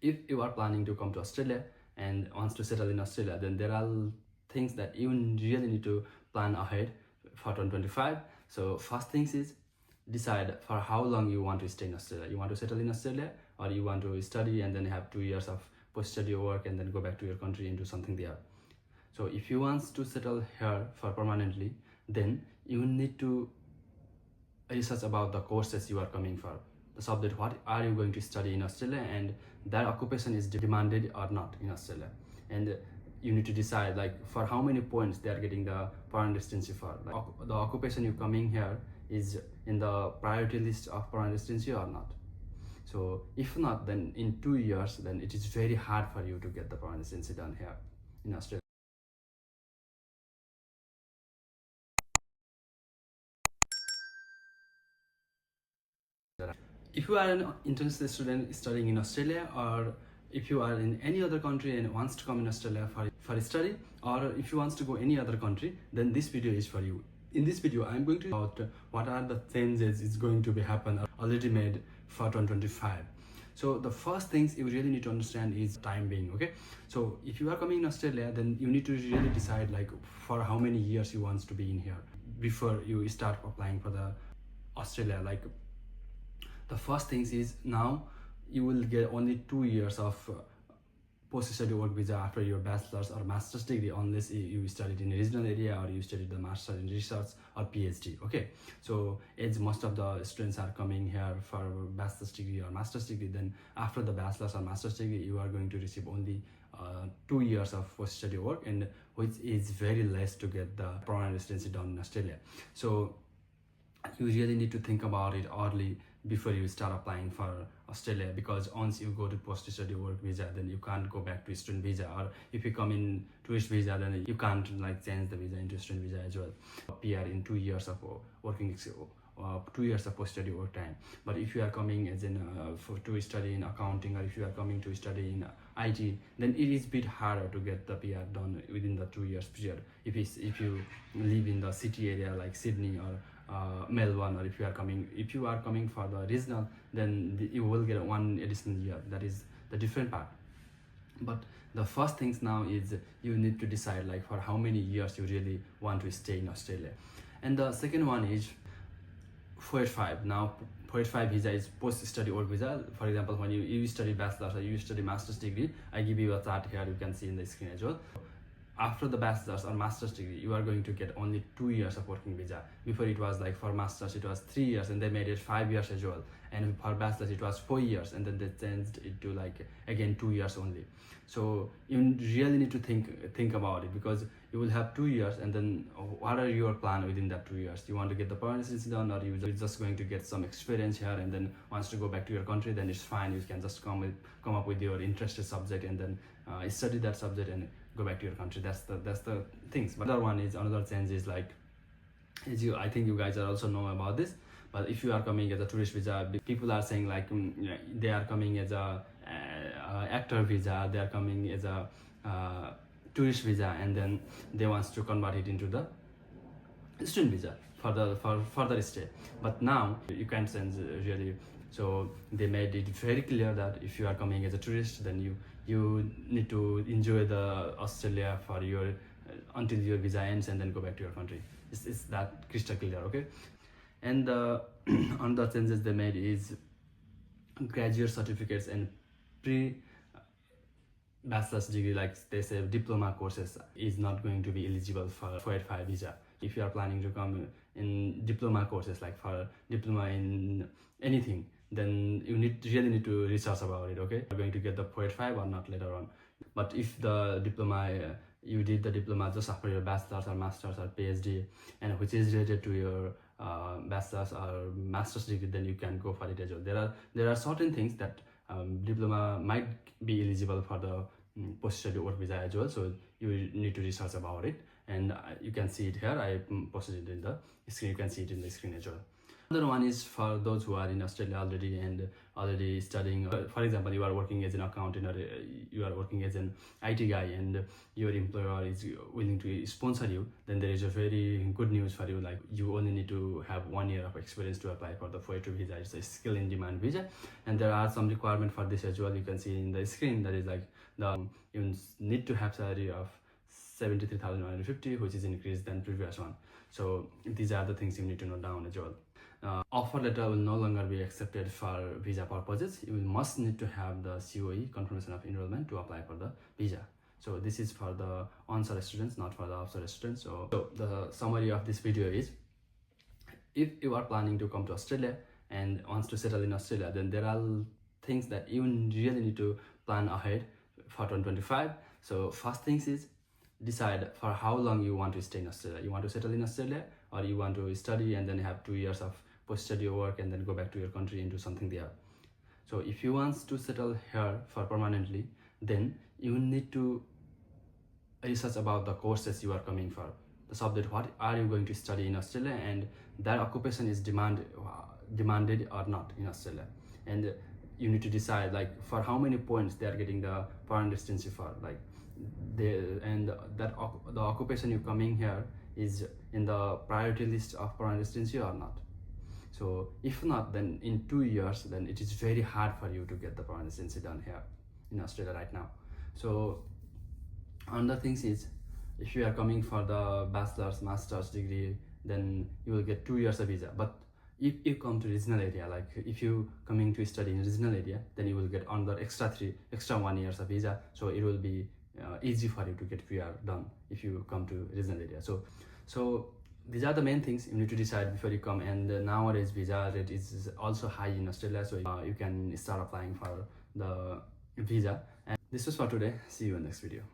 if you are planning to come to Australia and wants to settle in Australia, then there are things that you really need to plan ahead for 2025. So first things is decide for how long you want to stay in Australia. You want to settle in Australia, or you want to study and then have 2 years of post-study work and then go back to your country and do something there. So if you want to settle here for permanently, then you need to research about the courses you are coming for, the subject, what are you going to study in Australia, and that occupation is demanded or not in Australia. And you need to decide like for how many points they are getting the permanent residency for. Like, the occupation you coming here is in the priority list of permanent residency or not. So if not, then in 2 years, then it is very hard for you to get the permanent residency done here in Australia. If you are an international student studying in Australia, or if you are in any other country and wants to come in Australia for study, or if you wants to go any other country, then this video is for you. In this video, I'm going to talk about what are the changes is going to be happen already made for 2025. So the first things you really need to understand is time being, okay? So if you are coming in Australia, then you need to really decide like for how many years you want to be in here before you start applying for the Australia. Like the first things is now you will get only 2 years of post-study work visa after your bachelor's or master's degree, unless you studied in a regional area or you studied the master in research or PhD. Okay, so as most of the students are coming here for bachelor's degree or master's degree, then after the bachelor's or master's degree you are going to receive only 2 years of post-study work, and which is very less to get the permanent residency done in Australia. So you really need to think about it early before you start applying for Australia, because once you go to post-study work visa, then you can't go back to student visa, or if you come in tourist visa, then you can't like change the visa into student visa as well. PR in 2 years of working 2 years of post-study work time. But if you are coming as in to study in accounting, or if you are coming to study in IT, then it is a bit harder to get the PR done within the 2 years period. If you live in the city area like Sydney or Melbourne, or if you are coming for the regional, then you will get 1 additional year. That is the different part. But the first things now is you need to decide like for how many years you really want to stay in Australia. And the second one is 485. Now 485 visa is post-study work visa. For example, when you study bachelor's or you study master's degree, I give you a chart here, you can see in the screen as well. After the bachelor's or master's degree, you are going to get only 2 years of working visa. Before it was like for master's it was 3 years, and they made it 5 years as well. And for bachelor's it was 4 years, and then they changed it to like again 2 years only. So you really need to think about it, because you will have 2 years, and then what are your plan within that 2 years? You want to get the permanent residency done, or you're just going to get some experience here and then wants to go back to your country? Then it's fine. You can just come up with your interested subject and then study that subject and go back to your country. That's the things. But another change is like, I think you guys are also know about this, but if you are coming as a tourist visa, people are saying like they are coming as a actor visa, they are coming as a tourist visa, and then they wants to convert it into the student visa for further stay. But now you can't change really. So they made it very clear that if you are coming as a tourist, then you need to enjoy the Australia for your until your visa ends, and then go back to your country. It's that crystal clear, okay? And the another changes they made is graduate certificates and bachelor's degree, like they say diploma courses, is not going to be eligible for 485 visa. If you are planning to come in diploma courses, like for diploma in anything, then you really need to research about it, okay? You're going to get the 485 or not later on. But if the diploma, you did the diploma just after your bachelor's or master's or PhD, and which is related to your bachelor's or master's degree, then you can go for it as well. There are certain things that diploma might be eligible for the post-study work visa as well, so you need to research about it. And you can see it here. I posted it in the screen. You can see it in the screen as well. Another one is for those who are in Australia already and already studying. For example, you are working as an accountant or you are working as an IT guy and your employer is willing to sponsor you. Then there is a very good news for you. Like you only need to have 1 year of experience to apply for the 482 visa. It's a skill in demand visa, and there are some requirement for this as well. You can see in the screen that is like you need to have salary of 73,150, which is increased than previous one. So these are the things you need to note down as well. Offer letter will no longer be accepted for visa purposes. You must need to have the COE, confirmation of enrollment, to apply for the visa. So this is for the onshore students, not for the offshore students. So the summary of this video is, if you are planning to come to Australia and wants to settle in Australia, then there are things that you really need to plan ahead for 2025. So first things is, decide for how long you want to stay in Australia. You want to settle in Australia, or you want to study and then have 2 years of post-study work and then go back to your country and do something there. So if you want to settle here for permanently, then you need to research about the courses you are coming for, the subject, what are you going to study in Australia, and that occupation is demanded or not in Australia. And you need to decide like for how many points they are getting the foreign residency for, like the occupation you coming here is in the priority list of foreign residency or not. So if not, then in 2 years, then it is very hard for you to get the foreign residency done here in Australia right now. So another things is, if you are coming for the bachelor's, master's degree, then you will get 2 years of visa. But if you come to regional area, like if you coming to study in regional area, then you will get another extra 1 years of visa. So it will be easy for you to get PR done if you come to regional area. So these are the main things you need to decide before you come. And nowadays visa rate is also high in Australia, so you can start applying for the visa. And this was for today. See you in the next video.